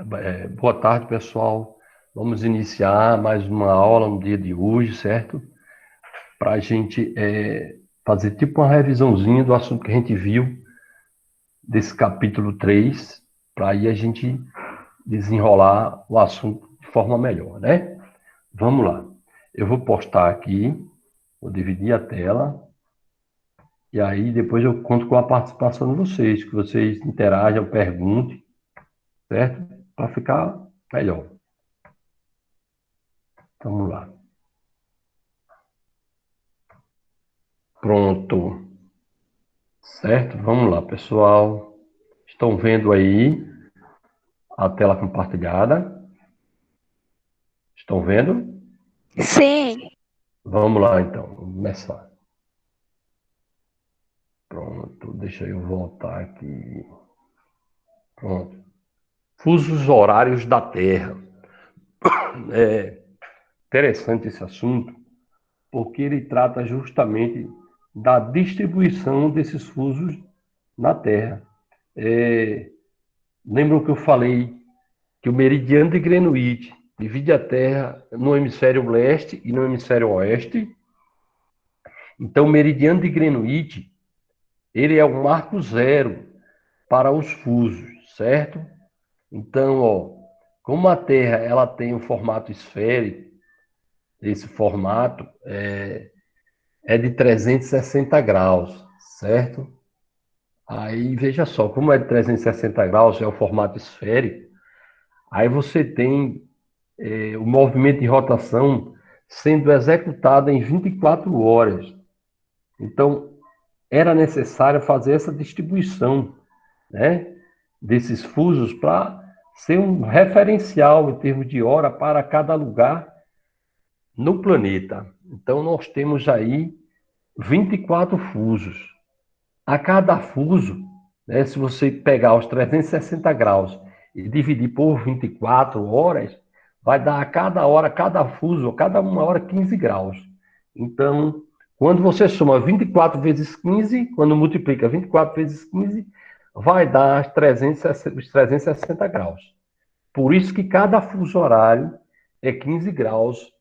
Boa tarde, pessoal. Vamos iniciar mais uma aula no dia de hoje, certo? Para a gente fazer tipo uma revisãozinha do assunto que a gente viu desse capítulo 3, para aí a gente desenrolar o assunto de forma melhor, né? Vamos lá. Eu vou postar aqui, vou dividir a tela, e aí depois eu conto com a participação de vocês, que vocês interajam, perguntem, certo? Para ficar melhor. Vamos lá. Pronto. Certo? Vamos lá, pessoal. Estão vendo aí a tela compartilhada? Estão vendo? Sim, Vamos lá, então. Vamos começar. Pronto. Deixa eu voltar aqui. Pronto. Fusos horários da Terra. É interessante esse assunto, porque ele trata justamente da distribuição desses fusos na Terra. É, lembram que eu falei que o meridiano de Greenwich divide a Terra no hemisfério leste e no hemisfério oeste? Então, o meridiano de Greenwich, ele é o marco zero para os fusos, certo? Então, ó, como a Terra ela tem um formato esférico, esse formato é de 360 graus, certo? Aí, veja só, como é de 360 graus, é o formato esférico, aí você tem o movimento de rotação sendo executado em 24 horas. Então, era necessário fazer essa distribuição, né, desses fusos para ser um referencial em termos de hora para cada lugar no planeta. Então, nós temos aí 24 fusos. A cada fuso, né, se você pegar os 360 graus e dividir por 24 horas, vai dar a cada hora, cada fuso, cada uma hora 15 graus. Então, quando você soma 24 vezes 15, quando multiplica 24 vezes 15, vai dar os 360 graus. Por isso que cada fuso horário é 15 graus,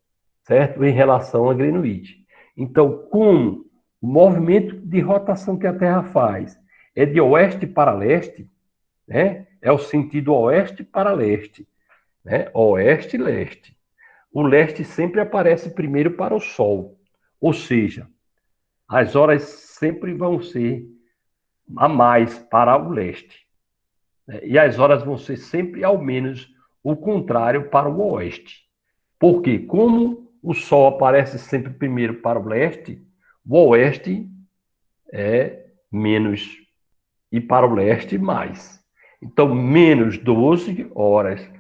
certo? Em relação a Greenwich. Então, como o movimento de rotação que a Terra faz é de oeste para leste, né? É o sentido oeste para leste, né? Oeste e leste. O leste sempre aparece primeiro para o Sol, ou seja, as horas sempre vão ser a mais para o leste, né? E as horas vão ser sempre ao menos o contrário para o oeste. Porque, como o Sol aparece sempre primeiro para o leste, o oeste é menos e para o leste mais. Então, menos 12 horas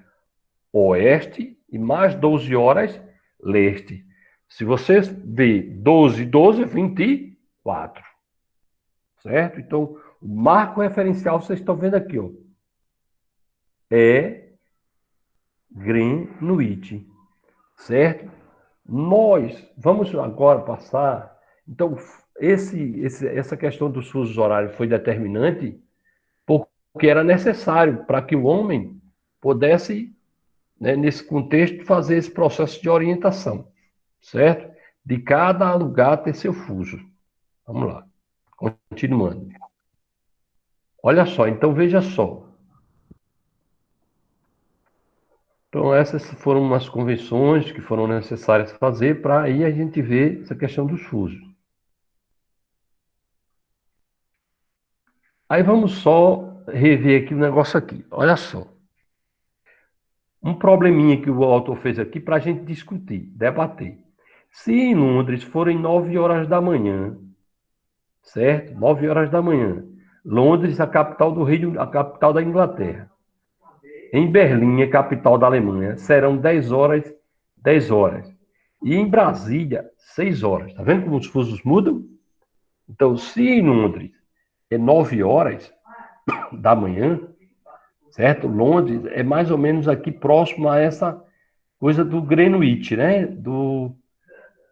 oeste e mais 12 horas leste. Se você vê 12, 12, 24, certo? Então, o marco referencial, vocês estão vendo aqui, ó, é Greenwich, certo? Nós vamos agora passar. Então, essa questão dos fusos horários foi determinante porque era necessário para que o homem pudesse, né, nesse contexto, fazer esse processo de orientação, certo? De cada lugar ter seu fuso. Vamos lá, continuando. Olha só, então veja só. Então, essas foram umas convenções que foram necessárias fazer para aí a gente ver essa questão dos fusos. Aí vamos só rever aqui o negócio aqui. Olha só. Um probleminha que o autor fez aqui para a gente discutir, debater. Se em Londres forem 9 horas da manhã, certo? 9 horas da manhã. Londres, a capital do Reino, a capital da Inglaterra. Em Berlim, a capital da Alemanha, serão 10 horas, 10 horas. E em Brasília, 6 horas. Tá vendo como os fusos mudam? Então, se em Londres é 9 horas da manhã, certo? Londres é mais ou menos aqui próximo a essa coisa do Greenwich, né?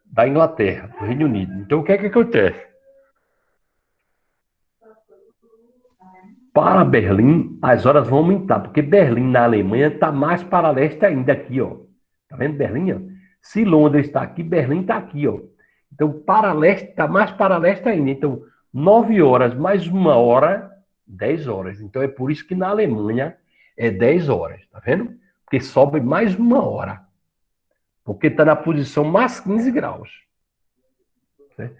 Da Inglaterra, do Reino Unido. Então, o que é que acontece? Para Berlim, as horas vão aumentar, porque Berlim, na Alemanha, está mais para leste ainda aqui, ó. Tá vendo Berlim, ó? Se Londres está aqui, Berlim está aqui, ó. Então, para leste, está mais para leste ainda. Então, 9 horas mais 1 hora, 10 horas. Então, é por isso que na Alemanha é 10 horas, tá vendo? Porque sobe mais 1 hora. Porque está na posição mais 15 graus. Certo?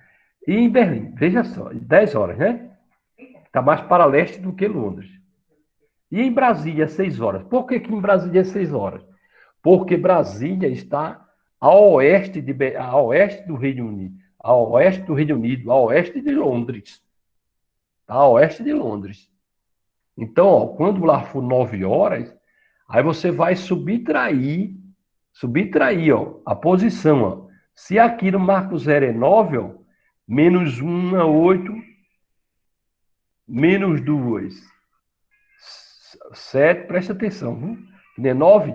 E em Berlim, veja só, 10 horas, né? Está mais para leste do que Londres. E em Brasília, 6 horas. Por que em Brasília é 6 horas? Porque Brasília está a oeste do Reino Unido, a oeste do Reino Unido, a oeste de Londres. Tá? A oeste de Londres. Então, ó, quando lá for 9 horas, aí você vai subtrair, ó, a posição. Ó. Se aqui no marco zero é 9, ó, menos 1 é 8, menos 2, 7, presta atenção, viu? 9,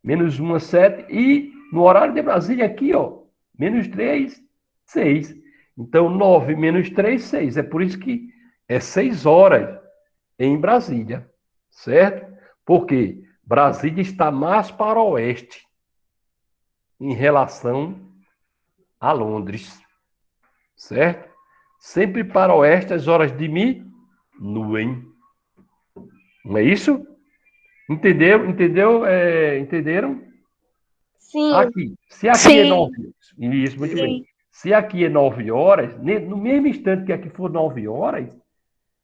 menos 1 é 7, e no horário de Brasília aqui, ó, menos 3, 6. Então, 9 menos 3, 6. É por isso que é 6 horas em Brasília, certo? Porque Brasília está mais para o oeste em relação a Londres, certo? Sempre para o oeste as horas diminuem. Não é isso? Entendeu? Entenderam? Sim. Aqui. Se aqui Sim. é 9 horas. Isso, muito bem. Se aqui é 9 horas, no mesmo instante que aqui for 9 horas,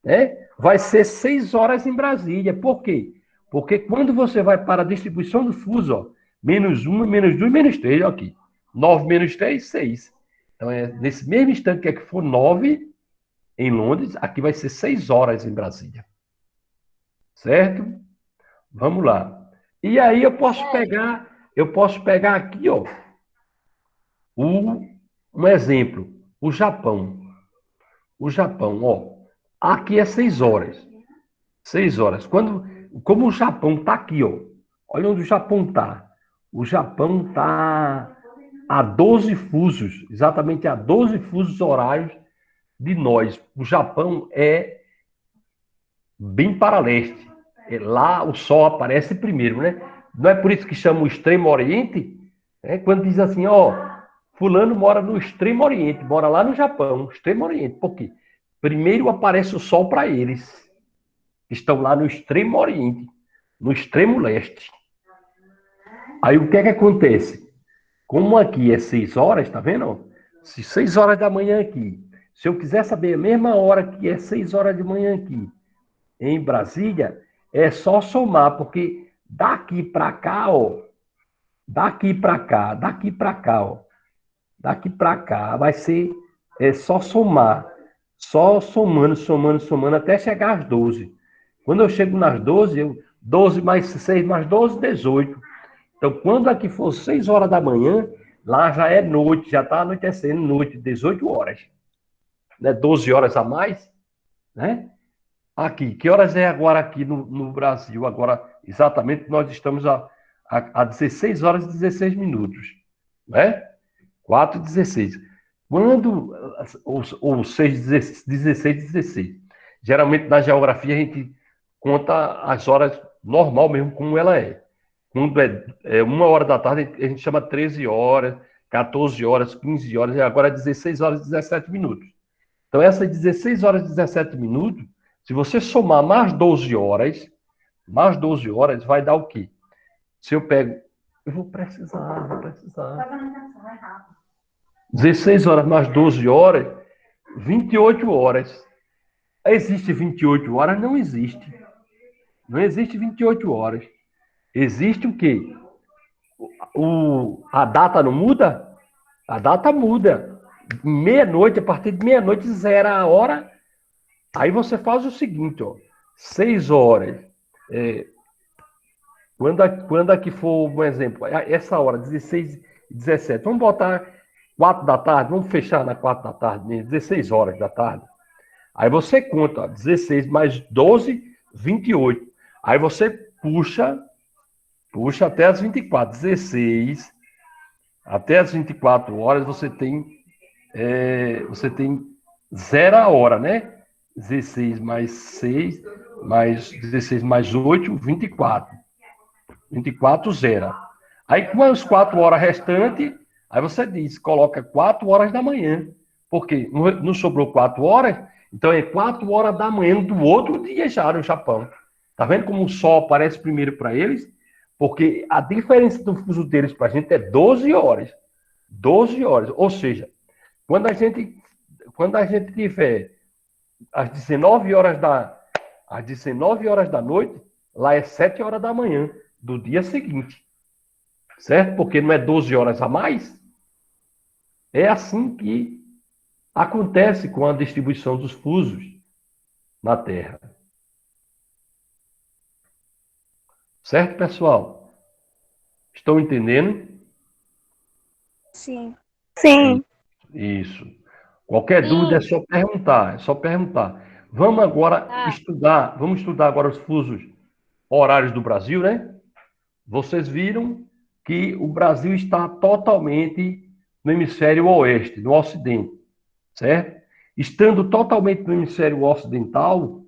né, vai ser 6 horas em Brasília. Por quê? Porque quando você vai para a distribuição do fuso, ó, menos 1, menos 2, menos 3, ó, aqui. 9 menos 3, 6. Então, nesse mesmo instante que aqui for 9 em Londres, aqui vai ser 6 horas em Brasília. Certo? Vamos lá. E aí eu posso pegar aqui, ó, um exemplo, o Japão. O Japão, ó, aqui é 6 horas. 6 horas. Como o Japão está aqui, ó, olha onde o Japão está. O Japão está a 12 fusos, exatamente a 12 fusos horários de nós. O Japão é bem para leste. Lá o sol aparece primeiro, né? Não é por isso que chama o Extremo Oriente? Quando diz assim, ó, fulano mora no Extremo Oriente, mora lá no Japão, Extremo Oriente. Por quê? Primeiro aparece o sol para eles, que estão lá no Extremo Oriente, no Extremo Leste. Aí o que é que acontece? Como aqui é 6 horas, tá vendo? Se 6 horas da manhã aqui, se eu quiser saber a mesma hora que é 6 horas de manhã aqui, em Brasília, é só somar, porque daqui para cá, ó, daqui para cá, ó, daqui para cá, vai ser só somar, só somando, até chegar às 12. Quando eu chego nas 12, 12 mais 6 mais 12, 18. Então, quando aqui for 6 horas da manhã, lá já é noite, já está anoitecendo, noite, 18 horas. Né? 12 horas a mais, né? Aqui, que horas é agora aqui no Brasil? Agora, exatamente, nós estamos a 16 horas e 16 minutos, né? 4h16. Quando, ou 6h16, 16h16. Geralmente, na geografia, a gente conta as horas normal mesmo, como ela é. Quando é 1 hora da tarde, a gente chama 13 horas, 14 horas, 15 horas, e agora é 16 horas e 17 minutos. Então, essas 16 horas e 17 minutos, se você somar mais 12 horas, vai dar o quê? Se eu pego... Eu vou precisar. 16 horas mais 12 horas, 28 horas. Existe 28 horas? Não existe. Não existe 28 horas. Existe o quê? A data não muda? A data muda. Meia-noite, a partir de meia-noite, zera a hora. Aí você faz o seguinte, ó. 6 horas. Quando aqui for, um exemplo, essa hora, 16 e 17, vamos botar 4 da tarde, vamos fechar na 4 da tarde, 16 horas da tarde. Aí você conta, ó, 16 mais 12, 28. Aí você puxa até as 24. 16 até as 24 horas você tem 0 a hora, né? 16 mais 6, mais 16 mais 8, 24. 24 zera. Aí, com as 4 horas restantes, aí você diz, coloca 4 horas da manhã. Porque não sobrou 4 horas, então é 4 horas da manhã do outro dia já no Japão. Tá vendo como o sol aparece primeiro para eles? Porque a diferença do fuso deles para a gente é 12 horas. 12 horas. Ou seja, quando a gente tiver às 19 horas da noite, lá é 7 horas da manhã do dia seguinte. Certo? Porque não é 12 horas a mais. É assim que acontece com a distribuição dos fusos na Terra. Certo, pessoal? Estão entendendo? Sim. Sim. Isso. Qualquer dúvida é Sim. só perguntar, é só perguntar. Vamos agora Tá. estudar agora os fusos horários do Brasil, né? Vocês viram que o Brasil está totalmente no hemisfério oeste, no ocidente, certo? Estando totalmente no hemisfério ocidental,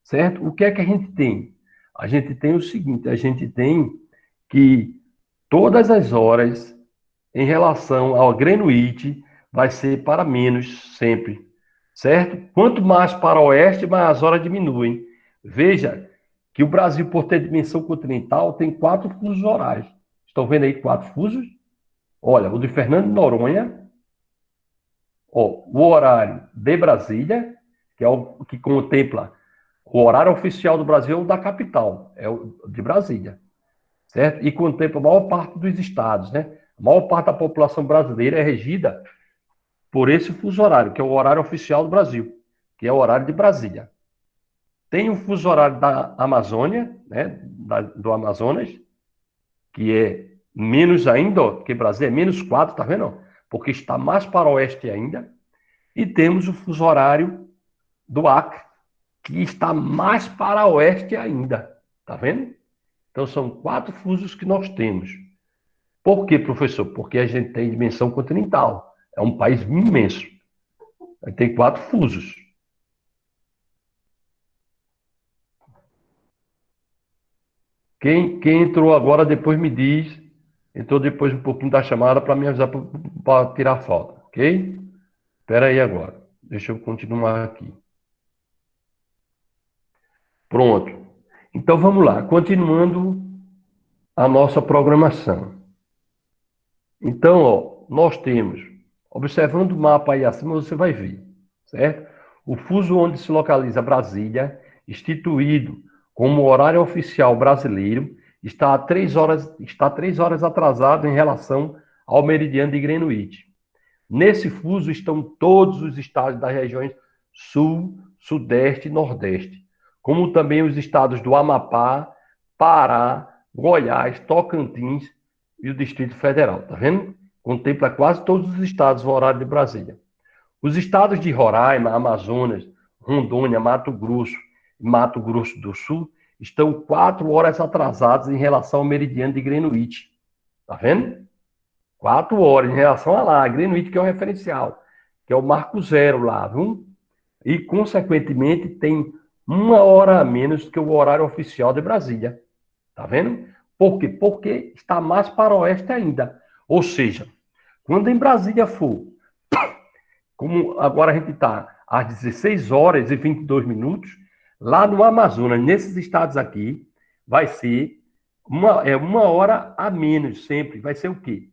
certo? O que é que a gente tem? A gente tem o seguinte, a gente tem que todas as horas em relação ao Greenwich vai ser para menos sempre, certo? Quanto mais para o oeste, mais as horas diminuem. Veja que o Brasil, por ter dimensão continental, tem 4 fusos horários. Estão vendo aí 4 fusos? Olha, o de Fernando de Noronha, ó, o horário de Brasília, que é o que contempla o horário oficial do Brasil, é o da capital, é o de Brasília, certo? E contempla a maior parte dos estados, né? A maior parte da população brasileira é regida por esse fuso horário, que é o horário oficial do Brasil, que é o horário de Brasília. Tem o fuso horário da Amazônia, né, do Amazonas, que é menos ainda, ó, que Brasília é menos 4, tá vendo? Porque está mais para o oeste ainda. E temos o fuso horário do Acre, que está mais para o oeste ainda, tá vendo? Então são 4 fusos que nós temos. Por quê, professor? Porque a gente tem dimensão continental. É um país imenso. Aí tem 4 fusos. Quem entrou agora, depois me diz. Entrou depois um pouquinho da chamada para me avisar para tirar foto, ok? Espera aí agora. Deixa eu continuar aqui. Pronto. Então vamos lá. Continuando a nossa programação. Então, ó, nós temos, observando o mapa aí acima, você vai ver, certo? O fuso onde se localiza Brasília, instituído como horário oficial brasileiro, está 3 horas atrasado em relação ao meridiano de Greenwich. Nesse fuso estão todos os estados das regiões Sul, Sudeste e Nordeste, como também os estados do Amapá, Pará, Goiás, Tocantins e o Distrito Federal. Tá vendo? Contempla quase todos os estados no horário de Brasília. Os estados de Roraima, Amazonas, Rondônia, Mato Grosso do Sul estão 4 horas atrasados em relação ao meridiano de Greenwich. Tá vendo? 4 horas em relação a lá, Greenwich, que é o referencial, que é o marco zero lá, viu? E, consequentemente, tem 1 hora a menos que o horário oficial de Brasília. Tá vendo? Por quê? Porque está mais para o oeste ainda. Ou seja, quando em Brasília for, como agora a gente está às 16 horas e 22 minutos, lá no Amazonas, nesses estados aqui, vai ser uma hora a menos sempre. Vai ser o quê?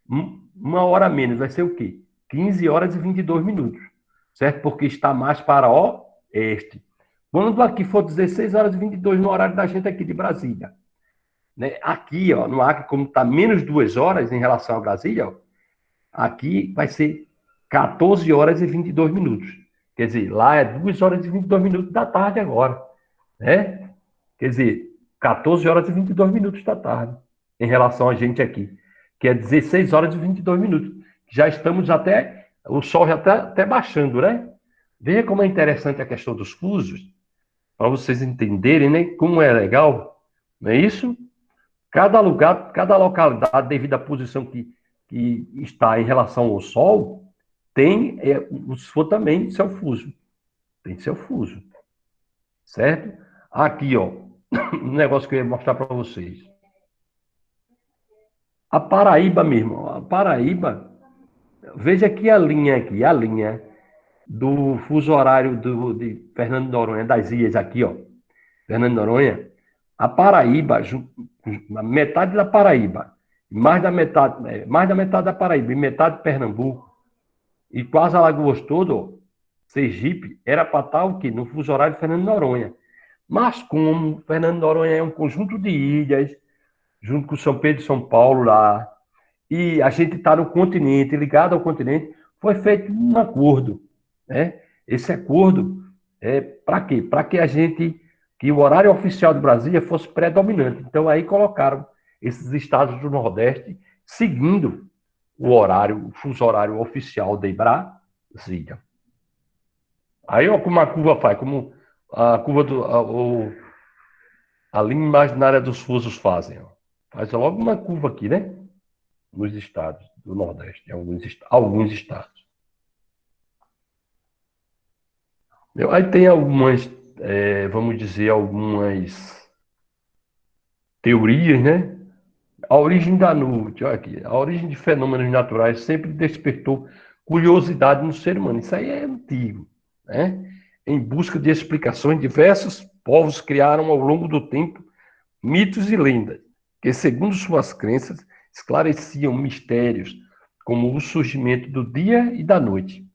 1 hora a menos, vai ser o quê? 15 horas e 22 minutos, certo? Porque está mais para o oeste. Quando aqui for 16 horas e 22 no horário da gente aqui de Brasília, né? Aqui, ó, no Acre, como está menos 2 horas em relação a Brasília, ó, aqui vai ser 14 horas e 22 minutos. Quer dizer, lá é 2 horas e 22 minutos da tarde agora, né? Quer dizer, 14 horas e 22 minutos da tarde, em relação a gente aqui, que é 16 horas e 22 minutos. Já estamos até, o sol já está até baixando, né? Veja como é interessante a questão dos fusos, para vocês entenderem, né, como é legal, não é isso? Cada lugar, cada localidade, devido à posição que está em relação ao sol, tem também seu fuso. Tem seu fuso, certo? Aqui, ó, um negócio que eu ia mostrar para vocês. A Paraíba mesmo, a Paraíba, veja aqui a linha do fuso horário de Fernando de Noronha, das ilhas aqui, ó, Fernando de Noronha, a Paraíba, metade da Paraíba, mais da metade da Paraíba e metade de Pernambuco, e quase Alagoas todo, Sergipe, era para estar o quê? No fuso horário de Fernando de Noronha. Mas como Fernando de Noronha é um conjunto de ilhas, junto com São Pedro e São Paulo lá, e a gente está no continente, ligado ao continente, foi feito um acordo, né? Esse acordo é para quê? Para que que o horário oficial de Brasília fosse predominante. Então aí colocaram esses estados do Nordeste seguindo o horário, o fuso horário oficial de Brasília. Aí, ó, como a curva faz, como a curva a linha imaginária dos fusos fazem. Ó. Faz logo uma curva aqui, né? Nos estados do Nordeste, em alguns estados. Aí tem algumas, vamos dizer, algumas teorias, né? A origem da noite, olha aqui, a origem de fenômenos naturais sempre despertou curiosidade no ser humano. Isso aí é antigo, né? Em busca de explicações, diversos povos criaram ao longo do tempo mitos e lendas, que, segundo suas crenças, esclareciam mistérios como o surgimento do dia e da noite.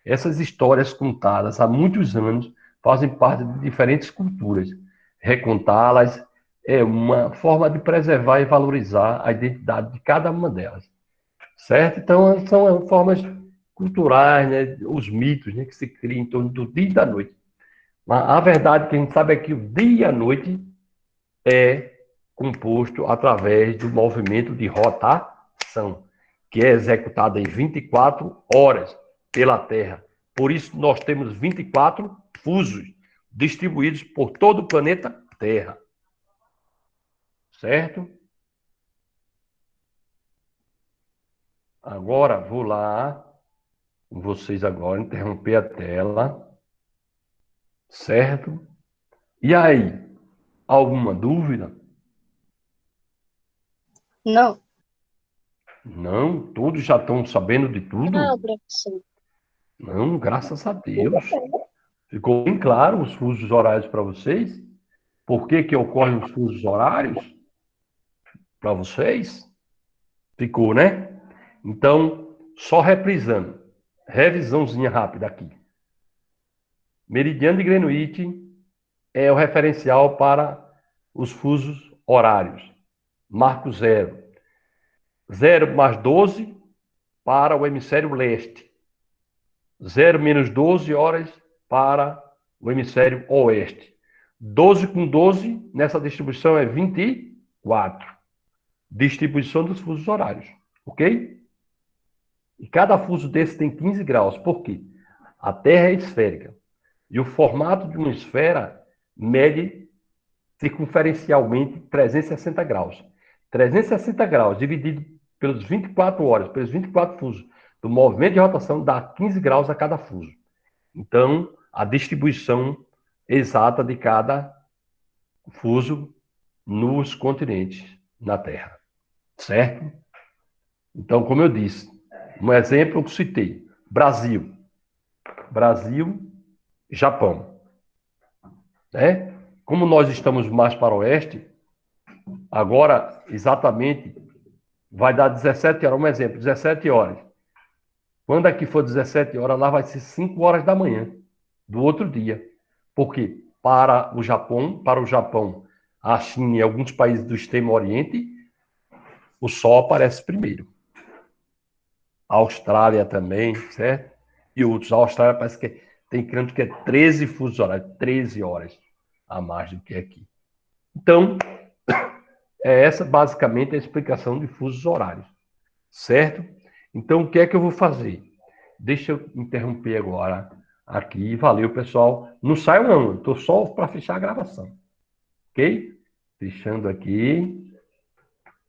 Essas histórias contadas há muitos anos fazem parte de diferentes culturas. Recontá-las é uma forma de preservar e valorizar a identidade de cada uma delas, certo? Então, são formas culturais, né? Os mitos, né? Que se criam em torno do dia e da noite. Mas a verdade que a gente sabe é que o dia e a noite é composto através do movimento de rotação, que é executado em 24 horas pela Terra. Por isso, nós temos 24 fusos distribuídos por todo o planeta Terra. Certo? Agora, vou lá com vocês agora, interromper a tela. Certo? E aí, alguma dúvida? Não. Não? Todos já estão sabendo de Não, tudo? professor. Não, graças a Deus. Ficou bem claro os fusos horários para vocês? Por que que ocorrem os fusos horários para vocês? Ficou, né? Então, só reprisando. Revisãozinha rápida aqui. Meridiano de Greenwich é o referencial para os fusos horários. Marco zero. 0 mais 12 para o hemisfério leste. 0 menos 12 horas para o hemisfério oeste. 12 com 12 nessa distribuição é 24. Distribuição dos fusos horários, ok? E cada fuso desse tem 15 graus. Por quê? A Terra é esférica. E o formato de uma esfera mede circunferencialmente 360 graus. 360 graus dividido pelos 24 horas, pelos 24 fusos do movimento de rotação dá 15 graus a cada fuso. Então, a distribuição exata de cada fuso nos continentes na Terra, certo? Então, como eu disse, um exemplo que eu citei, Brasil, Japão, né? Como nós estamos mais para o oeste, agora exatamente vai dar 17 horas, um exemplo, 17 horas. Quando aqui for 17 horas, lá vai ser 5 horas da manhã do outro dia. Por quê? Para o Japão, a China e alguns países do extremo oriente, o sol aparece primeiro. A Austrália também, certo? E outros. A Austrália parece que tem canto que é 13 fusos horários, 13 horas a mais do que aqui. Então, é essa basicamente a explicação de fusos horários, certo? Então, o que é que eu vou fazer? Deixa eu interromper agora aqui. Valeu, pessoal. Não saiam não, estou só para fechar a gravação, ok? Fechando aqui.